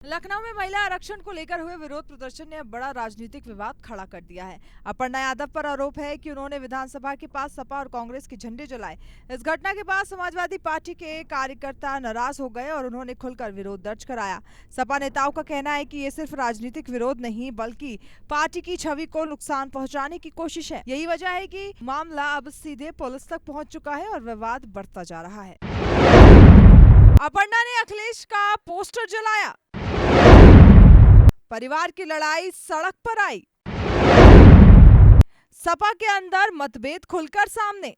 लखनऊ में महिला आरक्षण को लेकर हुए विरोध प्रदर्शन ने बड़ा राजनीतिक विवाद खड़ा कर दिया है। अपर्णा यादव पर आरोप है कि उन्होंने विधानसभा के पास सपा और कांग्रेस के झंडे जलाए। इस घटना के बाद समाजवादी पार्टी के कार्यकर्ता नाराज हो गए और उन्होंने खुलकर विरोध दर्ज कराया। सपा नेताओं का कहना है कि ये सिर्फ राजनीतिक विरोध नहीं बल्कि पार्टी की छवि को नुकसान पहुँचाने की कोशिश है। यही वजह है कि मामला अब सीधे पुलिस तक पहुँच चुका है और विवाद बढ़ता जा रहा है। अपर्णा ने अखिलेश का पोस्टर जलाया, परिवार की लड़ाई सड़क पर आई, सपा के अंदर मतभेद खुलकर सामने,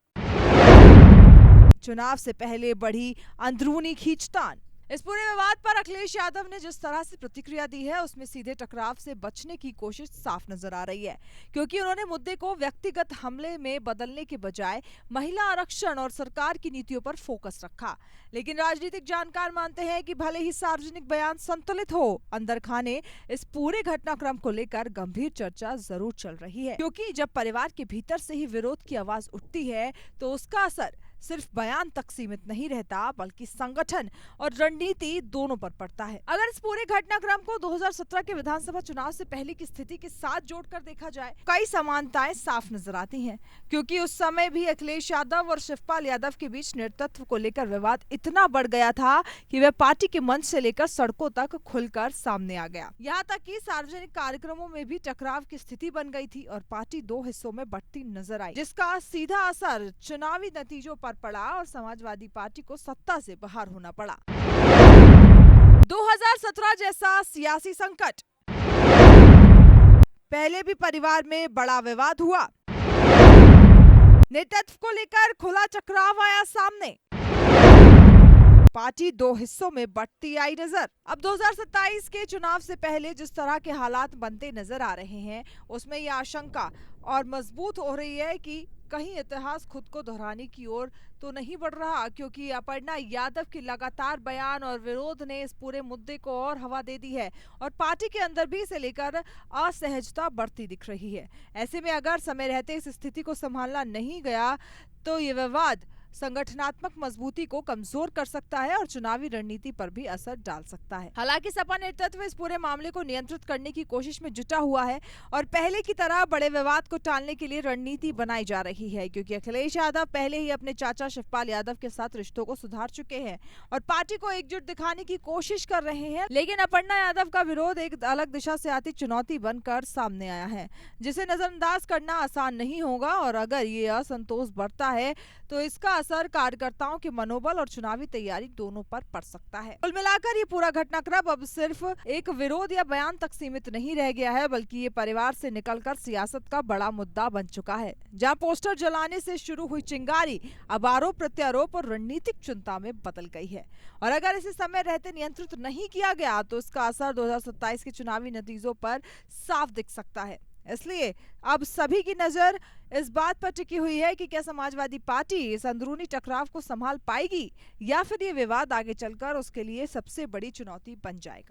चुनाव से पहले बढ़ी अंदरूनी खींचतान। इस पूरे विवाद पर अखिलेश यादव ने जिस तरह से प्रतिक्रिया दी है उसमें सीधे टकराव से बचने की कोशिश साफ नजर आ रही है, क्योंकि उन्होंने मुद्दे को व्यक्तिगत हमले में बदलने के बजाय महिला आरक्षण और सरकार की नीतियों पर फोकस रखा। लेकिन राजनीतिक जानकार मानते हैं कि भले ही सार्वजनिक बयान संतुलित हो, अंदर खाने इस पूरे घटनाक्रम को लेकर गंभीर चर्चा जरूर चल रही है, क्योंकि जब परिवार के भीतर से ही विरोध की आवाज उठती है तो उसका असर सिर्फ बयान तक सीमित नहीं रहता बल्कि संगठन और रणनीति दोनों पर पड़ता है। अगर इस पूरे घटनाक्रम को 2017 के विधानसभा चुनाव से पहले की स्थिति के साथ जोड़कर देखा जाए, कई समानताएं साफ नजर आती हैं, क्योंकि उस समय भी अखिलेश यादव और शिवपाल यादव के बीच नेतृत्व को लेकर विवाद इतना बढ़ गया था कि वह पार्टी के मंच से लेकर सड़कों तक खुलकर सामने आ गया। यहाँ तक कि सार्वजनिक कार्यक्रमों में भी टकराव की स्थिति बन गई थी और पार्टी दो हिस्सों में बंटती नजर आई, जिसका सीधा असर चुनावी नतीजों पर पड़ा और समाजवादी पार्टी को सत्ता से बाहर होना पड़ा। 2017 जैसा सियासी संकट, पहले भी परिवार में बड़ा विवाद हुआ, नेतृत्व को लेकर खुला टकराव आया सामने, पार्टी दो हिस्सों में बंटती आई नजर। अब 2027 के चुनाव से पहले जिस तरह के हालात बनते नजर आ रहे हैं उसमें यह आशंका और मजबूत हो रही है कि कहीं इतिहास खुद को दोहराने की ओर तो नहीं बढ़ रहा, क्योंकि अपर्णा यादव की लगातार बयान और विरोध ने इस पूरे मुद्दे को और हवा दे दी है और पार्टी के अंदर भी इसे लेकर असहजता बढ़ती दिख रही है। ऐसे में अगर समय रहते इस स्थिति को संभालना नहीं गया तो ये विवाद संगठनात्मक मजबूती को कमजोर कर सकता है और चुनावी रणनीति पर भी असर डाल सकता है। हालांकि सपा नेतृत्व इस पूरे मामले को नियंत्रित करने की कोशिश में जुटा हुआ है और पहले की तरह बड़े विवाद को टालने के लिए रणनीति बनाई जा रही है, क्योंकि अखिलेश यादव पहले ही अपने चाचा शिवपाल यादव के साथ रिश्तों को सुधार चुके हैं और पार्टी को एकजुट दिखाने की कोशिश कर रहे हैं। लेकिन अपर्णा यादव का विरोध एक अलग दिशा से आती चुनौती बनकर सामने आया है, जिसे नजरअंदाज करना आसान नहीं होगा और अगर ये असंतोष बढ़ता है तो इसका असर कार्यकर्ताओं के मनोबल और चुनावी तैयारी दोनों पर पड़ सकता है। कुल मिलाकर ये पूरा घटनाक्रम अब सिर्फ एक विरोध या बयान तक सीमित नहीं रह गया है, बल्कि ये परिवार से निकलकर सियासत का बड़ा मुद्दा बन चुका है, जहां पोस्टर जलाने से शुरू हुई चिंगारी अब आरोप प्रत्यारोप और रणनीतिक चिंता में बदल गई है। और अगर इसे समय रहते नियंत्रित नहीं किया गया तो इसका असर 2027 के चुनावी नतीजों पर साफ दिख सकता है। इसलिए अब सभी की नजर इस बात पर टिकी हुई है कि क्या समाजवादी पार्टी इस अंदरूनी टकराव को संभाल पाएगी या फिर ये विवाद आगे चलकर उसके लिए सबसे बड़ी चुनौती बन जाएगा।